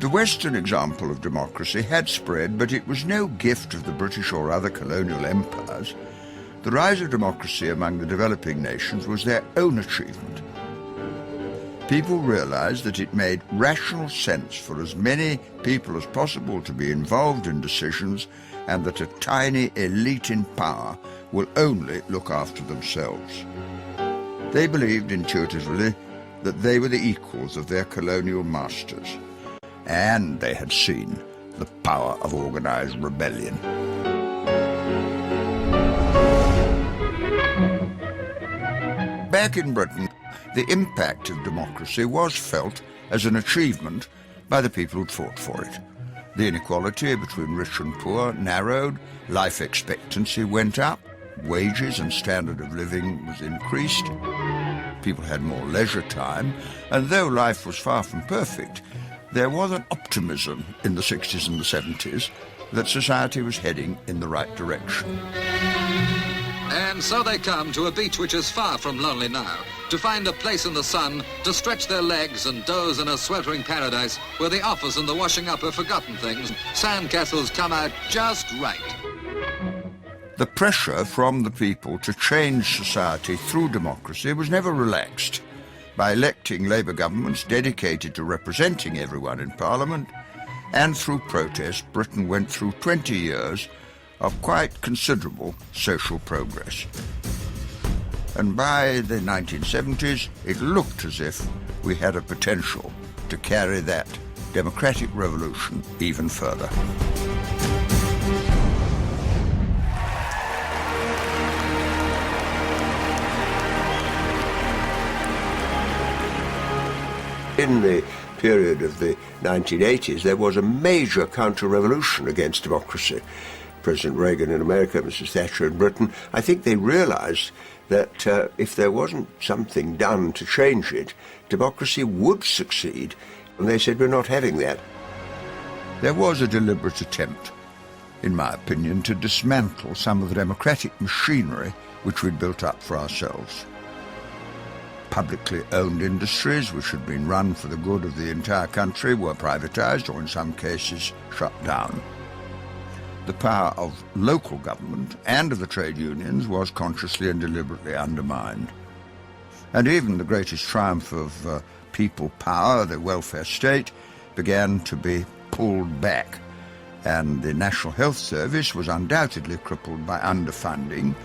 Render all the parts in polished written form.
The Western example of democracy had spread, but it was no gift of the British or other colonial empires. The rise of democracy among the developing nations was their own achievement. People realized that it made rational sense for as many people as possible to be involved in decisions, and that a tiny elite in power will only look after themselves. They believed intuitively that they were the equals of their colonial masters, and they had seen the power of organized rebellion. Back in Britain, the impact of democracy was felt as an achievement by the people who'd fought for it. The inequality between rich and poor narrowed, life expectancy went up, wages and standard of living was increased, people had more leisure time, and though life was far from perfect, there was an optimism in the 60s and the 70s that society was heading in the right direction. And so they come to a beach which is far from lonely now, to find a place in the sun, to stretch their legs and doze in a sweltering paradise where the office and the washing up of forgotten things, sandcastles come out just right. The pressure from the people to change society through democracy was never relaxed. By electing Labour governments dedicated to representing everyone in Parliament, and through protest, Britain went through 20 years of quite considerable social progress. And by the 1970s, it looked as if we had a potential to carry that democratic revolution even further. In the period of the 1980s, there was a major counter-revolution against democracy. President Reagan in America, Mrs. Thatcher in Britain, I think they realized that if there wasn't something done to change it, democracy would succeed. And they said, we're not having that. There was a deliberate attempt, in my opinion, to dismantle some of the democratic machinery which we'd built up for ourselves. Publicly owned industries, which had been run for the good of the entire country, were privatized or in some cases shut down. The power of local government and of the trade unions was consciously and deliberately undermined. And even the greatest triumph of people power, the welfare state, began to be pulled back. And the National Health Service was undoubtedly crippled by underfunding,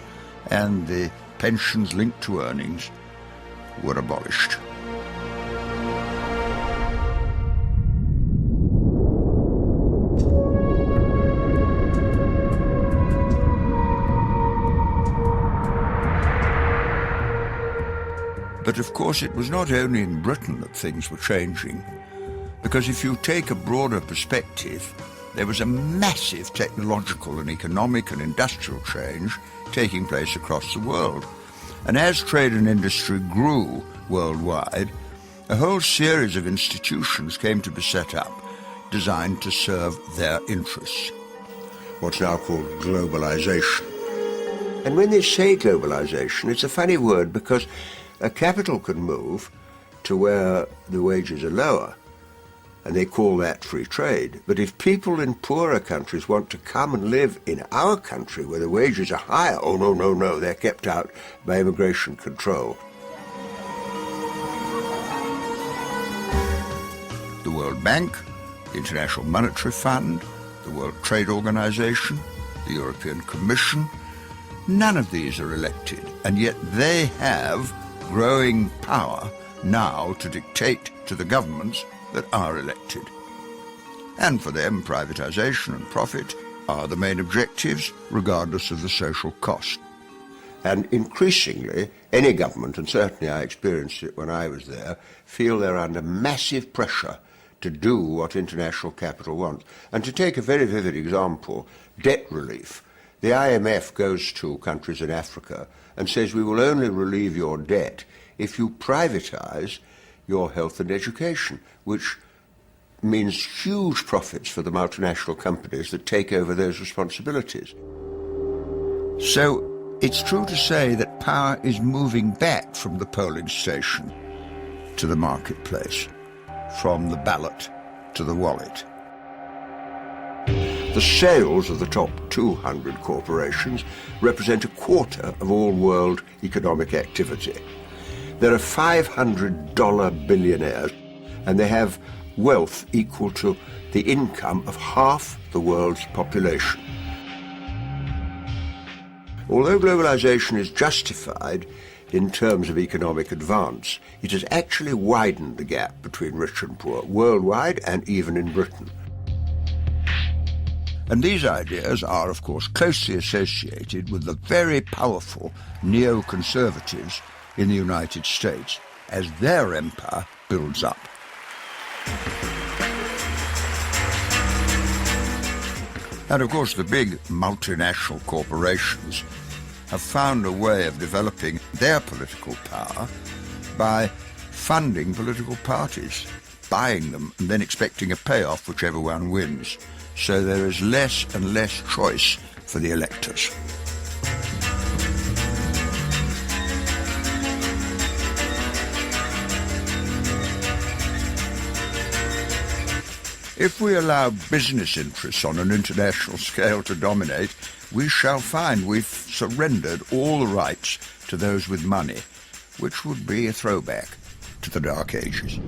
and the pensions linked to earnings were abolished. But of course it was not only in Britain that things were changing, because if you take a broader perspective, there was a massive technological and economic and industrial change taking place across the world. And as trade and industry grew worldwide, a whole series of institutions came to be set up designed to serve their interests. What's now called globalization. And when they say globalization, it's a funny word because a capital can move to where the wages are lower, and they call that free trade. But if people in poorer countries want to come and live in our country where the wages are higher, oh, no, they're kept out by immigration control. The World Bank, the International Monetary Fund, the World Trade Organization, the European Commission, none of these are elected, and yet they have growing power now to dictate to the governments that are elected. And for them, privatization and profit are the main objectives, regardless of the social cost. And increasingly, any government, and certainly I experienced it when I was there, feel they're under massive pressure to do what international capital wants. And to take a very vivid example, debt relief. The IMF goes to countries in Africa and says, we will only relieve your debt if you privatize your health and education, which means huge profits for the multinational companies that take over those responsibilities. So it's true to say that power is moving back from the polling station to the marketplace, from the ballot to the wallet. The sales of the top 200 corporations represent a quarter of all world economic activity. There are $500 billionaires, and they have wealth equal to the income of half the world's population. Although globalization is justified in terms of economic advance, it has actually widened the gap between rich and poor, worldwide and even in Britain. And these ideas are, of course, closely associated with the very powerful neoconservatives in the United States as their empire builds up. And, of course, the big multinational corporations have found a way of developing their political power by funding political parties, buying them, and then expecting a payoff whichever one wins. So there is less and less choice for the electors. If we allow business interests on an international scale to dominate, we shall find we've surrendered all the rights to those with money, which would be a throwback to the Dark Ages.